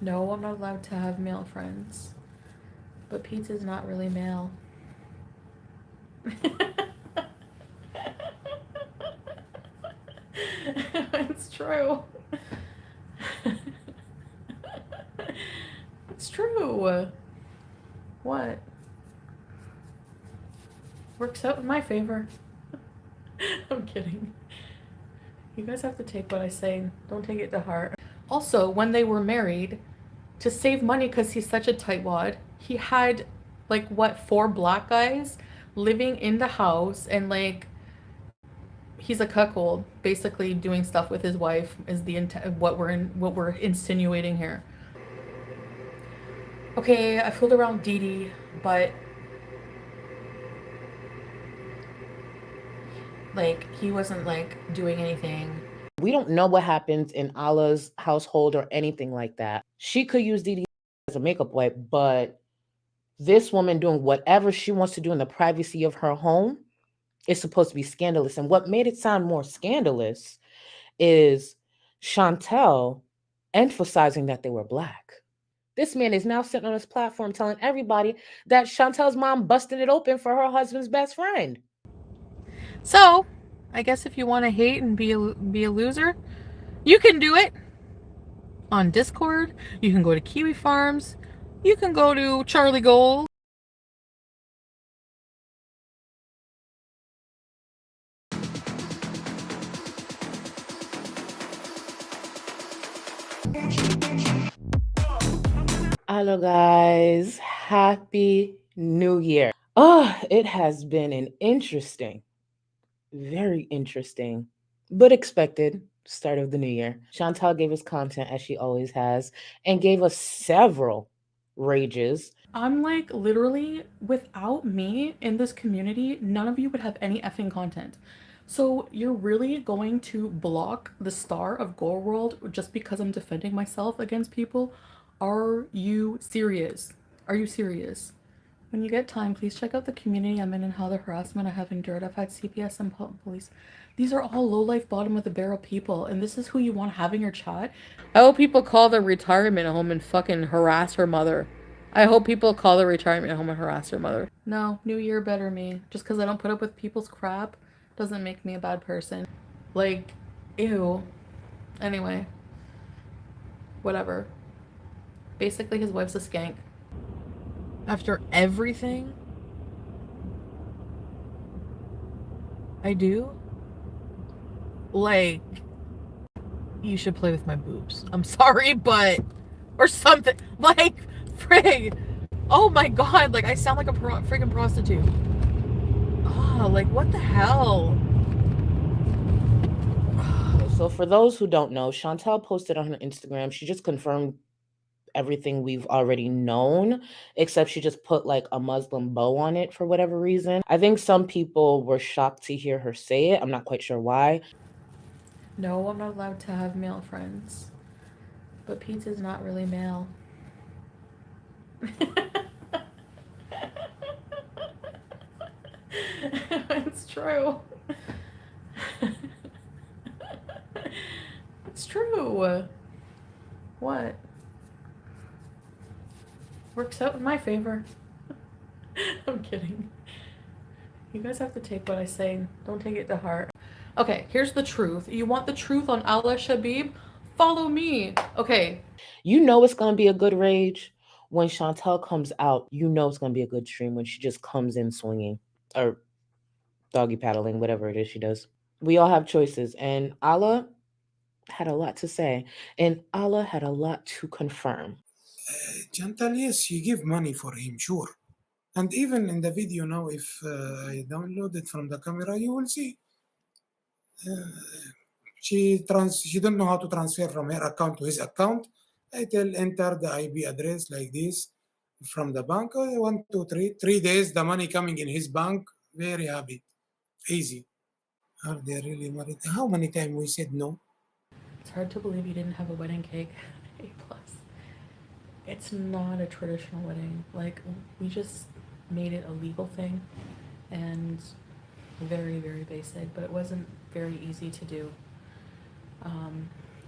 No, I'm not allowed to have male friends. But pizza's not really male. It's true. It's true. What? Works out in my favor. I'm kidding. You guys have to take what I say. Don't take it to heart. Also, when they were married, to save money because he's such a tightwad, he had like what, four black guys living in the house, and like he's a cuckold, basically doing stuff with his wife is the what we're insinuating here. Okay, I fooled around Dee Dee, but like he wasn't like doing anything. We don't know what happens in Allah's household or anything like that. She could use Didi as a makeup wipe, but this woman doing whatever she wants to do in the privacy of her home is supposed to be scandalous. And what made it sound more scandalous is Chantel emphasizing that they were black. This man is now sitting on his platform telling everybody that Chantel's mom busted it open for her husband's best friend. So, I guess if you want to hate and be a loser, you can do it on Discord. You can go to Kiwi Farms. You can go to Charlie Gold. Hello, guys. Happy New Year. Oh, it has been an interesting, very interesting, but expected start of the new year. Chantal gave us content as she always has and gave us several rages. I'm like, literally, without me in this community, none of you would have any effing content. So you're really going to block the star of Gore World just because I'm defending myself against people? Are you serious? Are you serious? When you get time, please check out the community I'm in and how the harassment I have endured. I've had CPS and police. These are all low life, bottom of the barrel people, and this is who you want having your chat. I hope people call their retirement home and fucking harass her mother. I hope people call their retirement home and harass her mother. No, New Year, better me. Just because I don't put up with people's crap doesn't make me a bad person. Like, ew. Anyway, whatever. Basically, his wife's a skank. After everything I do, like, you should play with my boobs. I'm sorry, but or something like frig. Oh my god, like I sound like a freaking prostitute. Ah, like what the hell? So, for those who don't know, Chantal posted on her Instagram, she just confirmed everything we've already known, except she just put like a Muslim bow on it for whatever reason. I think some people were shocked to hear her say it. I'm not quite sure why. No, I'm not allowed to have male friends. But pizza's not really male. It's true. It's true. What? Works out in my favor. I'm kidding. You guys have to take what I say. Don't take it to heart. Okay, here's the truth. You want the truth on Allah Shabib? Follow me. Okay. You know it's gonna be a good rage when Chantel comes out. You know it's gonna be a good stream when she just comes in swinging or doggy paddling, whatever it is she does. We all have choices, and Allah had a lot to say, and Allah had a lot to confirm. Chantal, yes, you give money for him, sure. And even in the video now, if I download it from the camera, you will see. She don't know how to transfer from her account to his account. I tell enter the IP address like this from the bank. 1, 2, 3 days, the money coming in his bank. Very happy, easy. Are they really married? How many times we said no? It's hard to believe you didn't have a wedding cake. A plus. It's not a traditional wedding. Like we just made it a legal thing, and very very basic. But it wasn't very easy to do.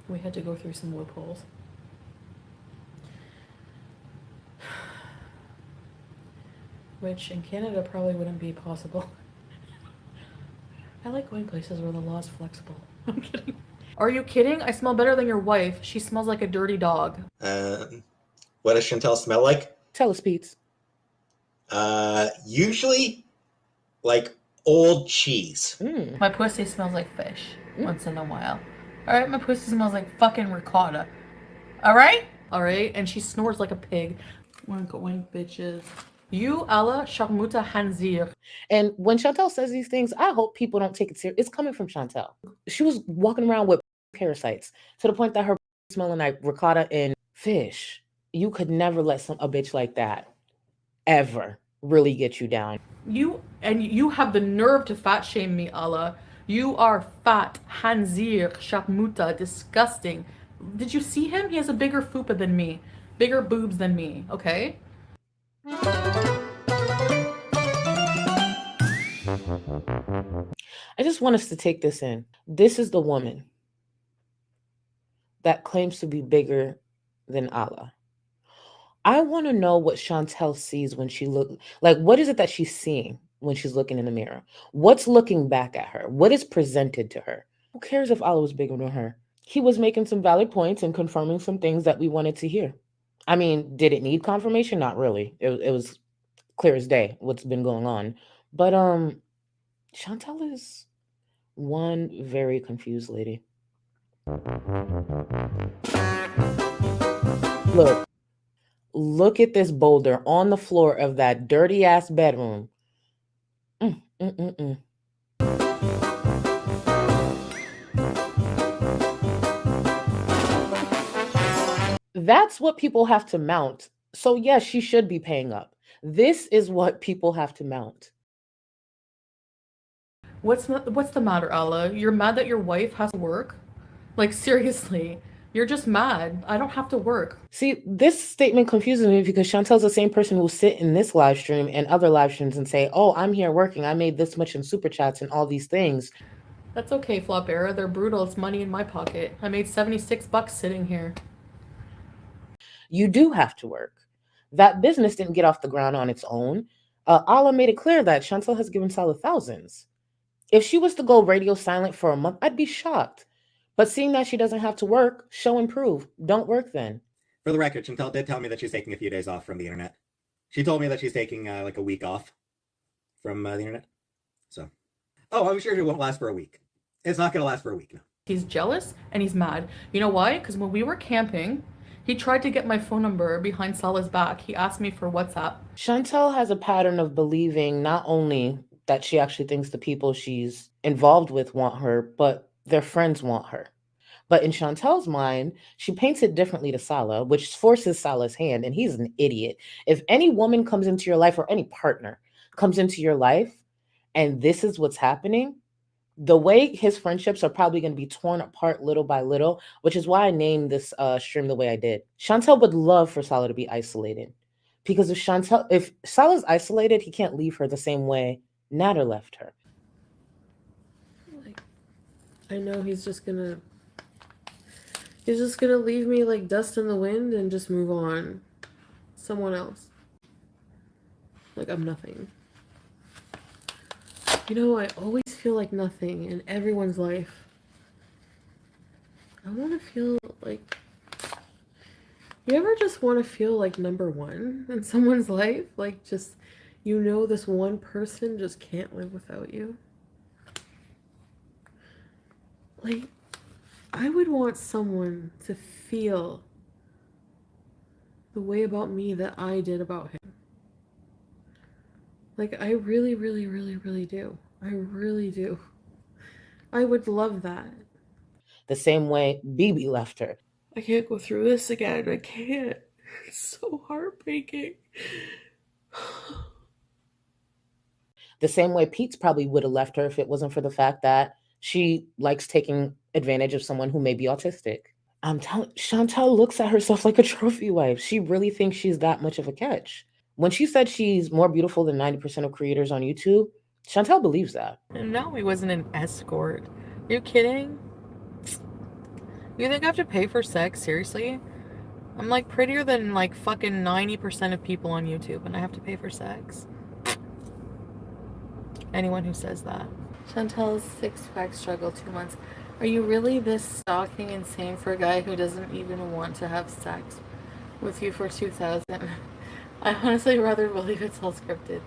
We had to go through some loopholes. which in Canada probably wouldn't be possible. I like going places where the law is flexible. I'm kidding. Are you kidding? I smell better than your wife. She smells like a dirty dog. What does Chantel smell like? Tell us, Pete. Usually, like old cheese. My pussy smells like fish once in a while. Alright, my pussy smells like fucking ricotta. Alright? Alright, and she snores like a pig. Wink, wink, bitches. You, Allah, Sharmuta Hanzir. And when Chantel says these things, I hope people don't take it serious. It's coming from Chantel. She was walking around with parasites to the point that her smelling like ricotta and fish. You could never let a bitch like that ever really get you down. You have the nerve to fat shame me, Allah. You are fat, Hanzir, Sharmuta, disgusting. Did you see him? He has a bigger fupa than me. Bigger boobs than me, okay? I just want us to take this in. This is the woman that claims to be bigger than Allah. I want to know what Chantel sees when she what is it that she's seeing when she's looking in the mirror? What's looking back at her? What is presented to her? Who cares if Allah was bigger than her? He was making some valid points and confirming some things that we wanted to hear. I mean, did it need confirmation? Not really. It was clear as day what's been going on. But Chantel is one very confused lady. Look at this boulder on the floor of that dirty ass bedroom. That's what people have to mount. So yes, she should be paying up. This is what people have to mount. What's the matter, Allah? You're mad that your wife has to work? Like, seriously. You're just mad. I don't have to work. See, this statement confuses me because Chantel's the same person who will sit in this live stream and other live streams and say, oh, I'm here working. I made this much in super chats and all these things. That's okay, Flop Era. They're brutal. It's money in my pocket. I made $76 sitting here. You do have to work. That business didn't get off the ground on its own. Allah made it clear that Chantel has given Salah thousands. If she was to go radio silent for a month, I'd be shocked. But seeing that she doesn't have to work, show and prove. Don't work then. For the record, Chantel did tell me that she's taking a few days off from the internet. She told me that she's taking like a week off from the internet. So, I'm sure it won't last for a week. It's not going to last for a week. No. He's jealous and he's mad. You know why? Because when we were camping, he tried to get my phone number behind Salah's back. He asked me for WhatsApp. Chantel has a pattern of believing not only that she actually thinks the people she's involved with want her, but their friends want her. But in Chantel's mind, she paints it differently to Salah, which forces Salah's hand, and he's an idiot. If any woman comes into your life or any partner comes into your life and this is what's happening, the way his friendships are probably going to be torn apart little by little, which is why I named this stream the way I did. Chantel would love for Salah to be isolated, because if Salah's isolated, he can't leave her the same way Nader left her. Like, I know he's just gonna leave me like dust in the wind and just move on. Someone else. Like I'm nothing. You know, I always feel like nothing in everyone's life. I want to feel like... You ever just want to feel like number one in someone's life? Like just, you know, this one person just can't live without you. Like, I would want someone to feel the way about me that I did about him. Like, I really, really, really, really do. I really do. I would love that. The same way Bibi left her. I can't go through this again. I can't. It's so heartbreaking. The same way Pete's probably would have left her if it wasn't for the fact that she likes taking advantage of someone who may be autistic. Chantel looks at herself like a trophy wife. She really thinks she's that much of a catch. When she said she's more beautiful than 90% of creators on YouTube, Chantel believes that. No, he wasn't an escort. Are you kidding? You think I have to pay for sex? Seriously? I'm like prettier than like fucking 90% of people on YouTube and I have to pay for sex? anyone who says that. Chantel's 6-pack struggle 2 months. Are you really this stalking insane for a guy who doesn't even want to have sex with you for 2,000? I honestly rather believe it's all scripted.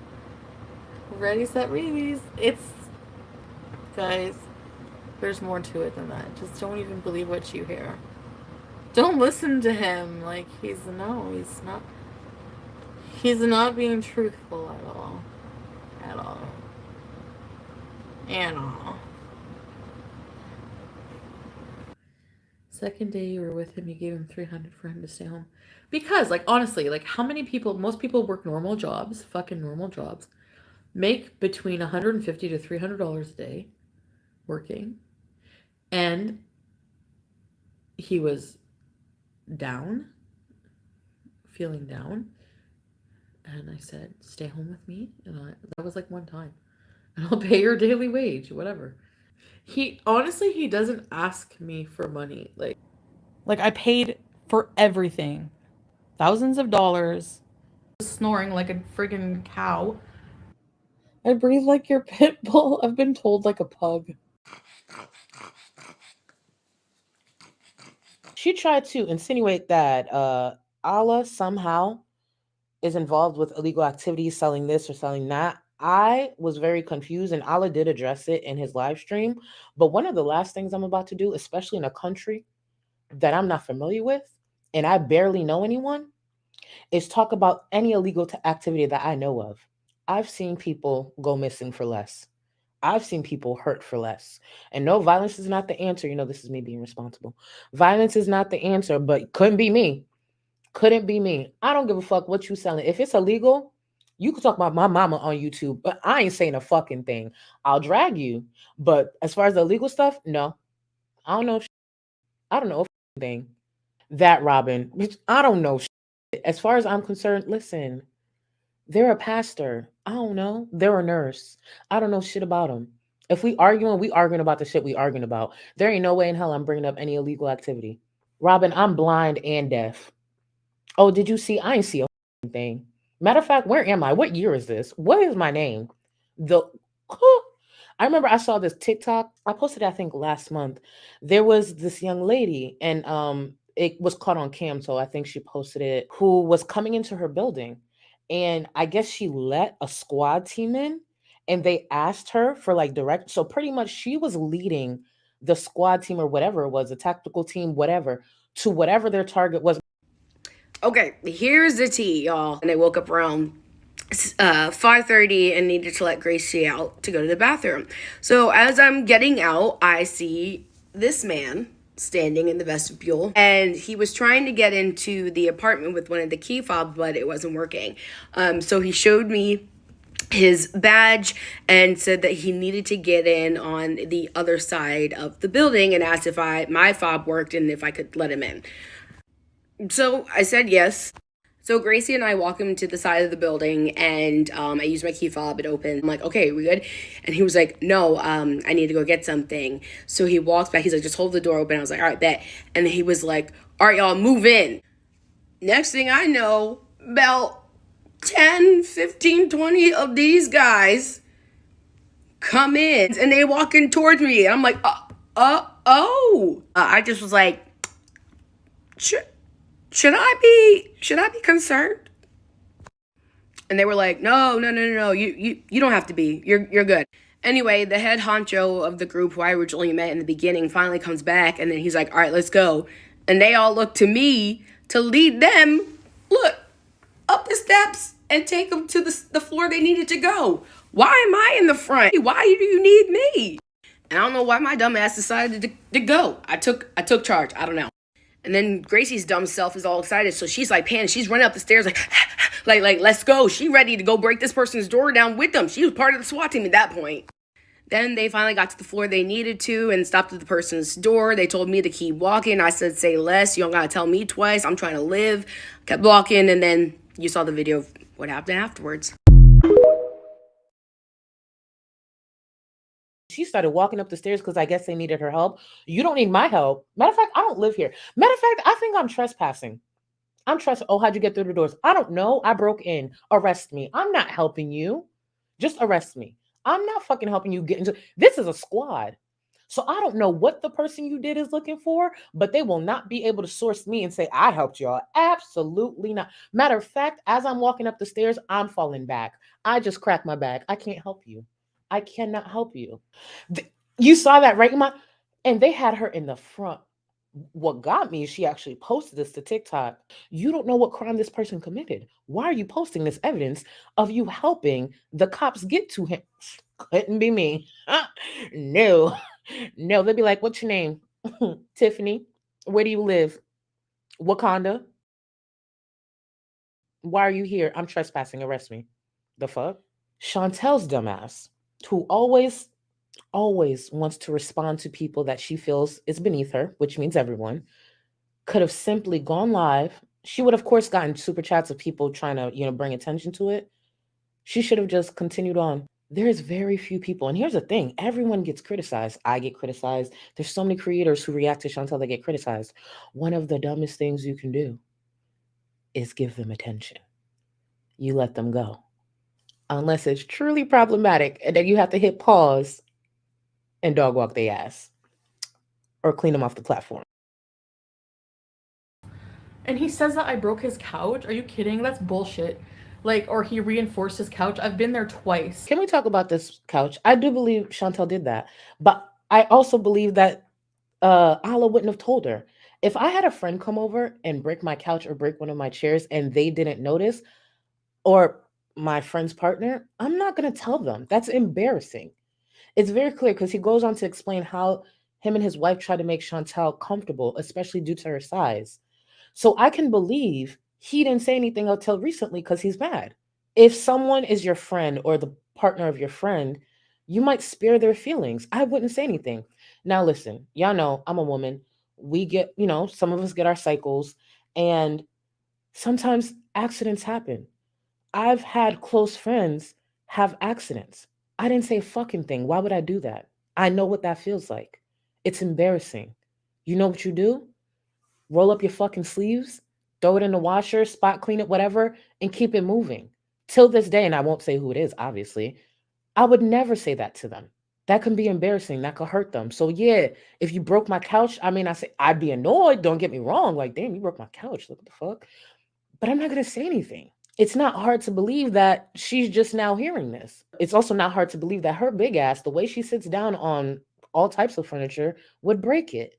Ready, set, release. It's... Guys, there's more to it than that. Just don't even believe what you hear. Don't listen to him. Like, he's not being truthful at all. At all. At all. Second day you were with him, you gave him $300 for him to stay home. Because, like, honestly, like, how many people, most people work normal jobs, fucking normal jobs, make between $150 to $300 a day working, and he was down, feeling down, and I said, stay home with me, and that was like one time, and I'll pay your daily wage, whatever. He doesn't ask me for money. Like I paid for everything. Thousands of dollars. Snoring like a friggin' cow. I breathe like your pit bull. I've been told like a pug. She tried to insinuate that Allah somehow is involved with illegal activities, selling this or selling that. I was very confused, and Allah did address it in his live stream. But one of the last things I'm about to do, especially in a country that I'm not familiar with, and I barely know anyone, is talk about any illegal activity that I know of. I've seen people go missing for less. I've seen people hurt for less. And no, violence is not the answer. You know, this is me being responsible. Violence is not the answer, but couldn't be me. Couldn't be me. I don't give a fuck what you selling. If it's illegal, you can talk about my mama on YouTube, but I ain't saying a fucking thing. I'll drag you. But as far as the illegal stuff, no. I don't know. I don't know a thing. That Robin, I don't know. As far as I'm concerned, listen, they're a pastor. I don't know. They're a nurse. I don't know shit about them. If we arguing about the shit we arguing about. There ain't no way in hell I'm bringing up any illegal activity. Robin, I'm blind and deaf. Oh, did you see? I ain't see a thing. Matter of fact, where am I? What year is this? What is my name? I remember I saw this TikTok. I posted it, I think, last month. There was this young lady, and it was caught on cam, so I think she posted it, who was coming into her building. And I guess she let a squad team in, and they asked her for like direct. So pretty much she was leading the squad team or whatever it was, a tactical team, whatever, to whatever their target was. Okay, here's the tea, y'all. And I woke up around 5:30 and needed to let Gracie out to go to the bathroom. So as I'm getting out, I see this man standing in the vestibule, and he was trying to get into the apartment with one of the key fobs, but it wasn't working. So he showed me his badge and said that he needed to get in on the other side of the building, and asked if my fob worked and if I could let him in. So I said yes. So Gracie and I walk him to the side of the building, and I use my key fob. It opened. I'm like, okay, we good? And he was like, no, I need to go get something. So he walks back. He's like, just hold the door open. I was like, all right, bet. And then he was like, all right, y'all, move in. Next thing I know, about 10, 15, 20 of these guys come in, and they walking towards me. And I'm like, oh. I just was like, should I be concerned? And they were like, no, you don't have to be. You're good. Anyway, the head honcho of the group who I originally met in the beginning finally comes back, and then he's like, all right, let's go. And they all look to me to lead them, up the steps and take them to the floor they needed to go. Why am I in the front? Why do you need me? And I don't know why my dumb ass decided to go. I took charge. I don't know. And then Gracie's dumb self is all excited, so she's like panicking. She's running up the stairs like let's go. She ready to go break this person's door down with them. She was part of the SWAT team at that point. Then they finally got to the floor they needed to and stopped at the person's door. They told me to keep walking. I said, say less. You don't gotta tell me twice. I'm trying to live. Kept walking, and then you saw the video of what happened afterwards. She started walking up the stairs because I guess they needed her help. You don't need my help. Matter of fact, I don't live here. Matter of fact, I think I'm trespassing. Oh, how'd you get through the doors? I don't know. I broke in. Arrest me. I'm not helping you. Just arrest me. I'm not fucking helping you get into this is a squad. So I don't know what the person you did is looking for, but they will not be able to source me and say, I helped y'all. Absolutely not. Matter of fact, as I'm walking up the stairs, I'm falling back. I just cracked my back. I can't help you. I cannot help you. You saw that, right, Ima? And they had her in the front. What got me is she actually posted this to TikTok. You don't know what crime this person committed. Why are you posting this evidence of you helping the cops get to him? Couldn't be me. No. No, they'd be like, what's your name? Tiffany. Where do you live? Wakanda. Why are you here? I'm trespassing. Arrest me. The fuck? Chantel's dumbass, who always wants to respond to people that she feels is beneath her, which means everyone, could have simply gone live. She would, of course, gotten super chats of people trying to, bring attention to it. She should have just continued on. There's very few people. And here's the thing, everyone gets criticized. I get criticized. There's so many creators who react to Chantel that get criticized. One of the dumbest things you can do is give them attention. You let them go. Unless it's truly problematic, and then you have to hit pause and dog walk their ass or clean them off the platform. And he says that I broke his couch. Are you kidding? That's bullshit. Like, or he reinforced his couch. I've been there twice. Can we talk about this couch? I do believe Chantel did that, but I also believe that Ala wouldn't have told her. If I had a friend come over and break my couch or break one of my chairs and they didn't notice, or my friend's partner, I'm not going to tell them. That's embarrassing. It's very clear because he goes on to explain how him and his wife try to make Chantel comfortable, especially due to her size. So I can believe he didn't say anything until recently because he's mad. If someone is your friend or the partner of your friend, you might spare their feelings. I wouldn't say anything. Now, listen, y'all know I'm a woman. We get, some of us get our cycles, and sometimes accidents happen. I've had close friends have accidents. I didn't say a fucking thing. Why would I do that? I know what that feels like. It's embarrassing. You know what you do? Roll up your fucking sleeves, throw it in the washer, spot clean it, whatever, and keep it moving. Till this day, and I won't say who it is, obviously, I would never say that to them. That can be embarrassing. That could hurt them. So yeah, if you broke my couch, I'd be annoyed. Don't get me wrong. Like, damn, you broke my couch. Look what the fuck. But I'm not going to say anything. It's not hard to believe that she's just now hearing this. It's also not hard to believe that her big ass, the way she sits down on all types of furniture, would break it.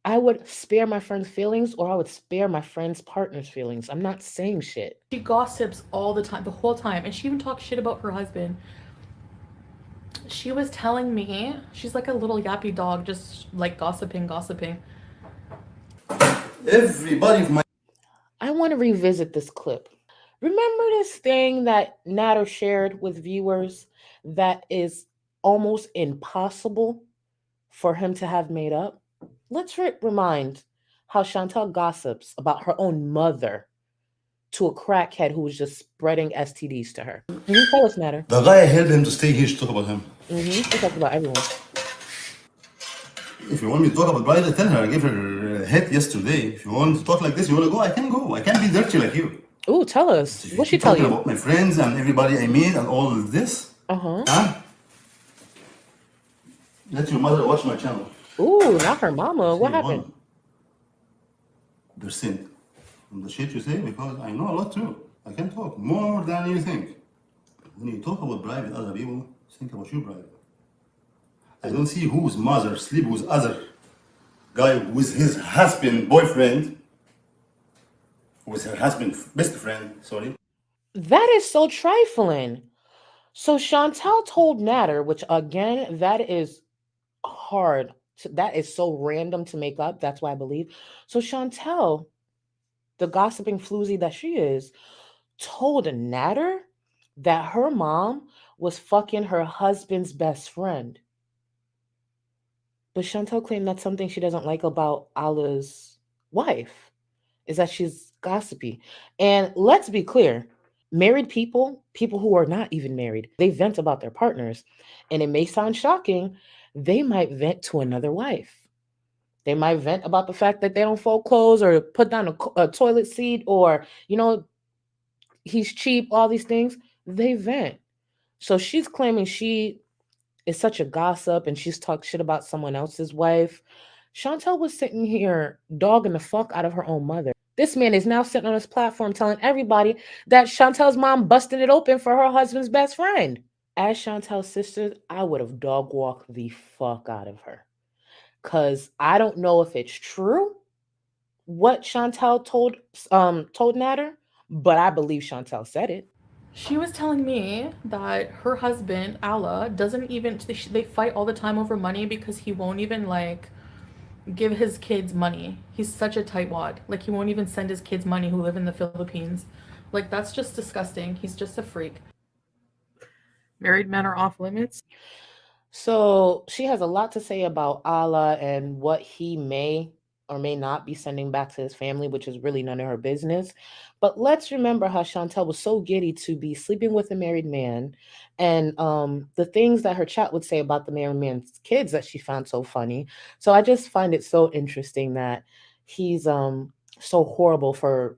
I would spare my friend's feelings, or I would spare my friend's partner's feelings. I'm not saying shit. She gossips all the time, the whole time. And she even talks shit about her husband. She was telling me, she's like a little yappy dog, just like gossiping. I want to revisit this clip. Remember this thing that Nader shared with viewers that is almost impossible for him to have made up? Let's remind how Chantel gossips about her own mother to a crackhead who was just spreading STDs to her. Tell us, Nader. The guy helped him to stay here to talk about him. He talked about everyone. If you want me to talk about Bridie, tell her I gave her a hit yesterday. If you want to talk like this, you want to go, I can go. I can't be dirty like you. Ooh, tell us. What'd she tell you? About my friends and everybody I meet and all of this. Huh? Let your mother watch my channel. Ooh, not her mama. What happened? They're sinned. From the shit you say, because I know a lot too. I can talk more than you think. When you talk about Bridie with other people, think about you, Bridie. I don't see whose mother sleep with other guy with his husband, boyfriend, with her husband, best friend, sorry. That is so trifling. So Chantel told Nader, which again, that is hard. That is so random to make up. That's why I believe. So Chantel, the gossiping floozy that she is, told Nader that her mom was fucking her husband's best friend. But Chantel claimed that's something she doesn't like about Ala's wife, is that she's gossipy. And let's be clear, married people who are not even married, they vent about their partners. And it may sound shocking, they might vent to another wife. They might vent about the fact that they don't fold clothes or put down a toilet seat or, he's cheap, all these things, they vent. So she's claiming she is such a gossip and she's talked shit about someone else's wife. Chantel was sitting here dogging the fuck out of her own mother. This man is now sitting on his platform telling everybody that Chantel's mom busted it open for her husband's best friend. As Chantel's sister, I would have dog walked the fuck out of her. Cause I don't know if it's true what Chantel told Natter, but I believe Chantel said it. She was telling me that her husband, Allah, doesn't even, they fight all the time over money because he won't even, like, give his kids money. He's such a tightwad. Like, he won't even send his kids money who live in the Philippines. Like, that's just disgusting. He's just a freak. Married men are off limits. So she has a lot to say about Allah and what he may or may not be sending back to his family, which is really none of her business. But let's remember how Chantel was so giddy to be sleeping with a married man, and the things that her chat would say about the married man's kids that she found so funny. So I just find it so interesting that he's so horrible for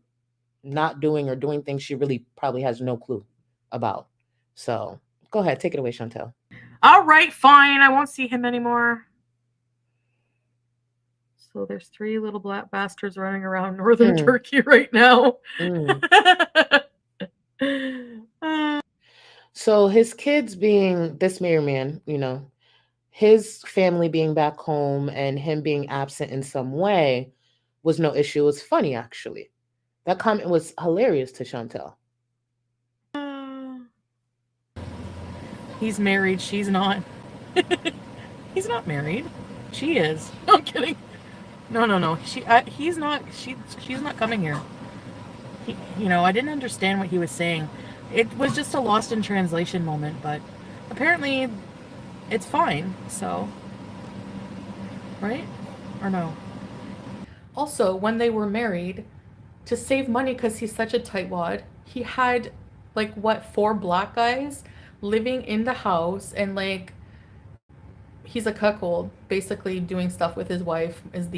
not doing or doing things she really probably has no clue about. So go ahead, take it away, Chantel. All right, fine. I won't see him anymore. So there's 3 little black bastards running around northern Turkey right now. So his kids being this married man, his family being back home and him being absent in some way was no issue. It was funny, actually. That comment was hilarious to Chantel. He's married. She's not. He's not married. She is. No, I'm kidding. No. He's not. She's not coming here. I didn't understand what he was saying. It was just a lost in translation moment, but apparently it's fine. So, right? Or no? Also, when they were married, to save money because he's such a tightwad, he had, like, 4 black guys living in the house, and, like, he's a cuckold, basically doing stuff with his wife is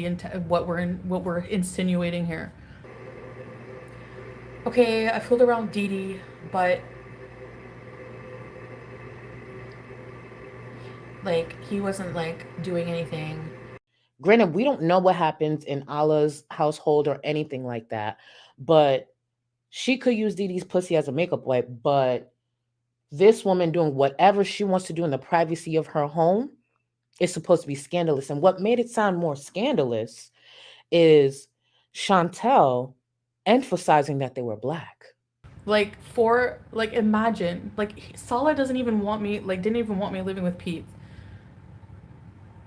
what we're insinuating here. Okay, I fooled around Dee Dee, but, like, he wasn't, like, doing anything. Granted, we don't know what happens in Allah's household or anything like that, but she could use Dee Dee's pussy as a makeup wipe, but this woman doing whatever she wants to do in the privacy of her home is supposed to be scandalous. And what made it sound more scandalous is Chantel emphasizing that they were black. Imagine, Salah didn't even want me living with Pete.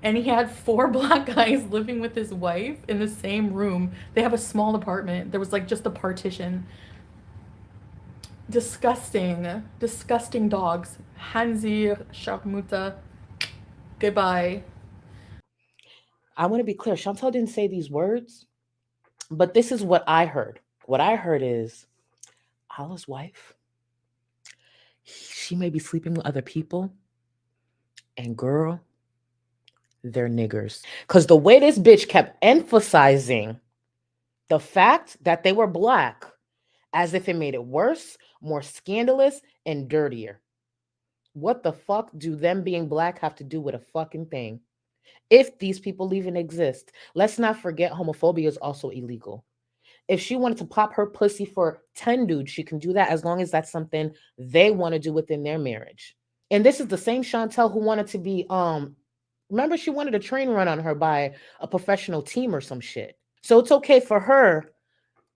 And he had 4 black guys living with his wife in the same room. They have a small apartment. There was, just a partition. Disgusting. Disgusting dogs. Hanzir, Sharmuta. Goodbye. I want to be clear. Chantel didn't say these words, but this is what I heard. What I heard is Allah's wife, she may be sleeping with other people, and girl, they're niggers. Because the way this bitch kept emphasizing the fact that they were black as if it made it worse, more scandalous, and dirtier. What the fuck do them being black have to do with a fucking thing? If these people even exist. Let's not forget homophobia is also illegal. If she wanted to pop her pussy for 10 dudes, she can do that as long as that's something they want to do within their marriage. And this is the same Chantel who wanted to be, remember she wanted a train run on her by a professional team or some shit. So it's okay for her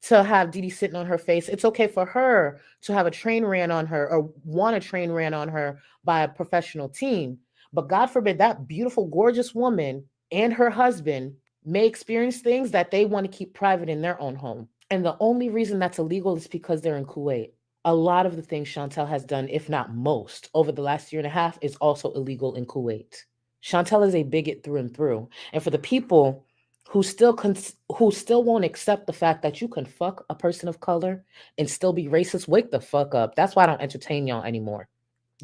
to have Dee Dee sitting on her face. It's okay for her to have a train ran on her or want a train ran on her by a professional team. But God forbid that beautiful, gorgeous woman and her husband may experience things that they want to keep private in their own home. And the only reason that's illegal is because they're in Kuwait. A lot of the things Chantel has done, if not most, over the last year and a half is also illegal in Kuwait. Chantel is a bigot through and through. And for the people who still won't accept the fact that you can fuck a person of color and still be racist, wake the fuck up. That's why I don't entertain y'all anymore.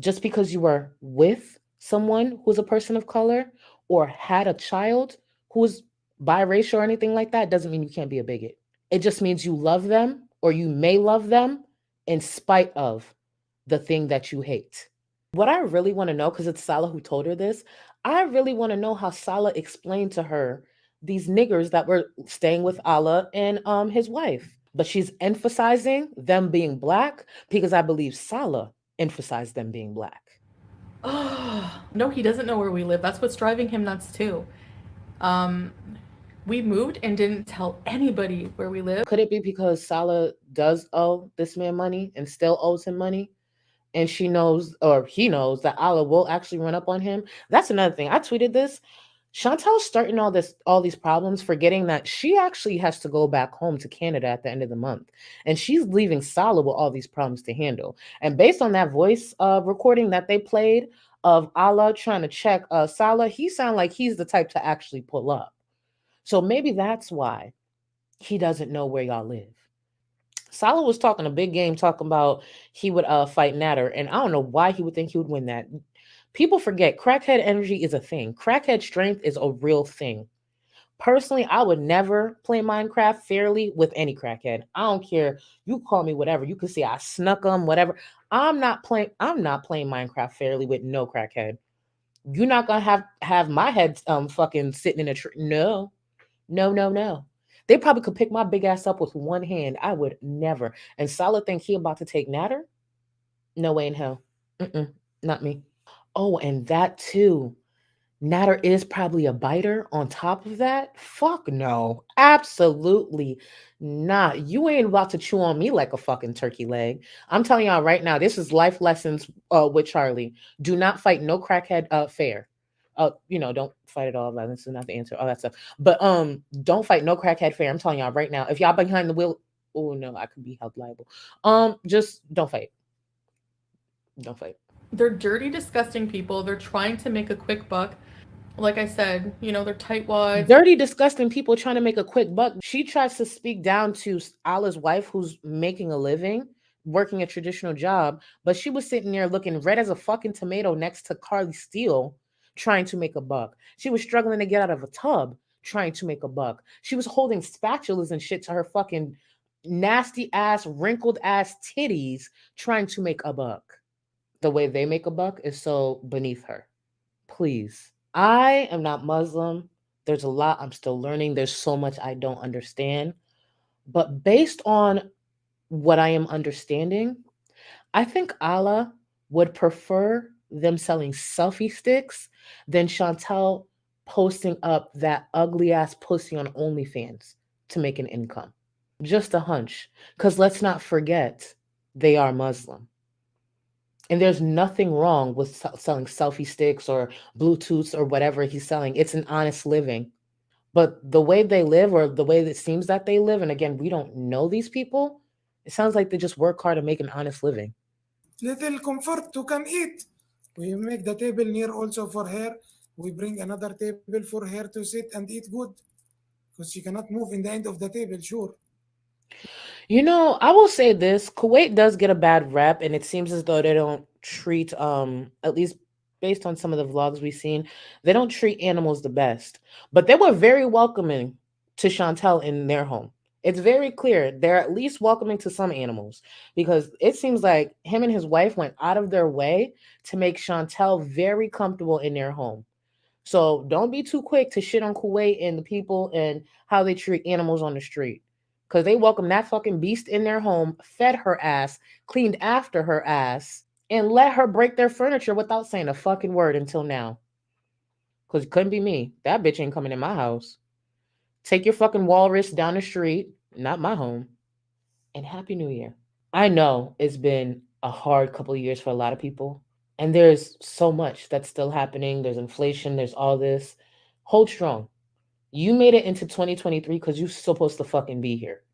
Just because you were with someone who's a person of color or had a child who's biracial or anything like that doesn't mean you can't be a bigot. It just means you love them or you may love them in spite of the thing that you hate. What I really want to know, because it's Salah who told her this, I really want to know how Salah explained to her these niggers that were staying with Allah and his wife. But she's emphasizing them being black because I believe Salah emphasized them being black. Oh, no, he doesn't know where we live. That's what's driving him nuts too. Um, we moved and didn't tell anybody where we live. Could it be because Salah does owe this man money and still owes him money? And she knows, or he knows, that Allah will actually run up on him. That's another thing. I tweeted this. Chantel's starting all these problems, forgetting that she actually has to go back home to Canada at the end of the month, and she's leaving Salah with all these problems to handle. And based on that voice recording that they played of Allah trying to check Salah, he sounded like he's the type to actually pull up. So maybe that's why he doesn't know where y'all live. Salah was talking a big game, talking about he would fight Natter, and I don't know why he would think he would win that. People forget crackhead energy is a thing. Crackhead strength is a real thing. Personally, I would never play Minecraft fairly with any crackhead. I don't care. You call me whatever. You can say I snuck them, whatever. I'm not playing Minecraft fairly with no crackhead. You're not gonna have my head fucking sitting in a tree. No. No, no, no. They probably could pick my big ass up with one hand. I would never. And Salah think he about to take Natter? No way in hell. Not me. Oh, and that too. Natter is probably a biter on top of that. Fuck no. Absolutely not. You ain't about to chew on me like a fucking turkey leg. I'm telling y'all right now, this is life lessons with Charlie. Do not fight no crackhead fair. Don't fight at all. Violence is not the answer. All that stuff. But don't fight no crackhead fair. I'm telling y'all right now. If y'all behind the wheel, oh no, I could be held liable. Just don't fight. Don't fight. They're dirty, disgusting people. They're trying to make a quick buck. Like I said, they're tightwads. Dirty, disgusting people trying to make a quick buck. She tries to speak down to Allah's wife, who's making a living, working a traditional job, but she was sitting there looking red as a fucking tomato next to Carly Steele, trying to make a buck. She was struggling to get out of a tub, trying to make a buck. She was holding spatulas and shit to her fucking nasty ass, wrinkled ass titties, trying to make a buck. The way they make a buck is so beneath her. Please. I am not Muslim. There's a lot I'm still learning. There's so much I don't understand. But based on what I am understanding, I think Allah would prefer them selling selfie sticks than Chantel posting up that ugly ass pussy on OnlyFans to make an income. Just a hunch. Because let's not forget, they are Muslim. And there's nothing wrong with selling selfie sticks or Bluetooths or whatever he's selling. It's an honest living. But the way they live, or the way that it seems that they live, and again, we don't know these people, it sounds like they just work hard to make an honest living. Little comfort to can eat. We make the table near also for her. We bring another table for her to sit and eat good. Because she cannot move in the end of the table, sure. I will say this, Kuwait does get a bad rep, and it seems as though they don't treat, at least based on some of the vlogs we've seen, they don't treat animals the best. But they were very welcoming to Chantel in their home. It's very clear they're at least welcoming to some animals, because it seems like him and his wife went out of their way to make Chantel very comfortable in their home. So don't be too quick to shit on Kuwait and the people and how they treat animals on the street. Because they welcomed that fucking beast in their home, fed her ass, cleaned after her ass, and let her break their furniture without saying a fucking word until now. Because it couldn't be me. That bitch ain't coming in my house. Take your fucking walrus down the street, not my home. And Happy New Year. I know it's been a hard couple of years for a lot of people. And there's so much that's still happening. There's inflation. There's all this. Hold strong. You made it into 2023 because you're supposed to fucking be here.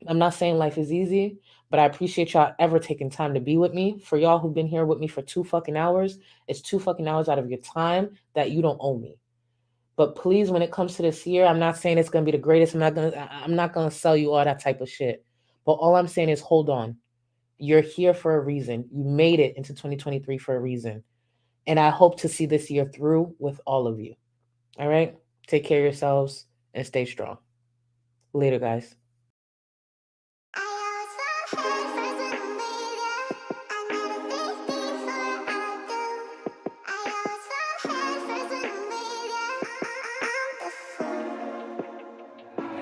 I'm not saying life is easy, but I appreciate y'all ever taking time to be with me. For y'all who've been here with me for 2 fucking hours, it's 2 fucking hours out of your time that you don't owe me. But please, when it comes to this year, I'm not saying it's gonna be the greatest. I'm not gonna sell you all that type of shit. But all I'm saying is hold on. You're here for a reason. You made it into 2023 for a reason. And I hope to see this year through with all of you. All right? Take care of yourselves and stay strong. Later, guys.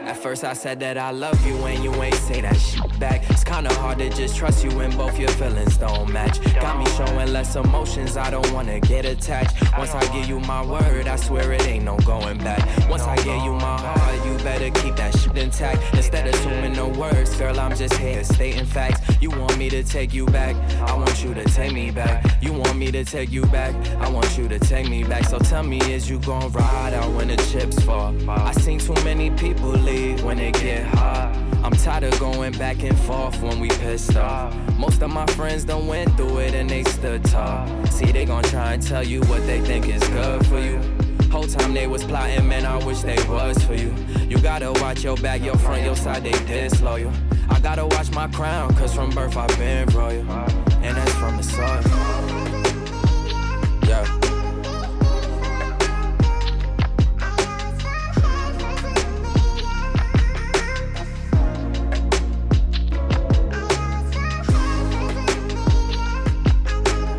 At first I said that I love you and you ain't say that shit back. It's kinda hard to just trust you when both your feelings don't match. Got me showing less emotions, I don't wanna get attached. Once I give you my word, I swear it ain't no going back. Once I give you my heart, you better keep that shit intact. Instead of assuming no words, girl, I'm just here stating facts. You want me to take you back, I want you to take me back. You want me to take you back, I want you to take me back. So tell me, is you gon' ride out when the chips fall? I seen too many people leave when it get hard. I'm tired of going back and forth when we pissed off. Most of my friends done went through it and they stood tall. See, they gon' try and tell you what they think is good for you. Whole time they was plotting, man, I wish they was for you. You gotta watch your back, your front, your side, they disloyal. I gotta watch my crown, cause from birth I've been royal. And that's from the soil. Yeah.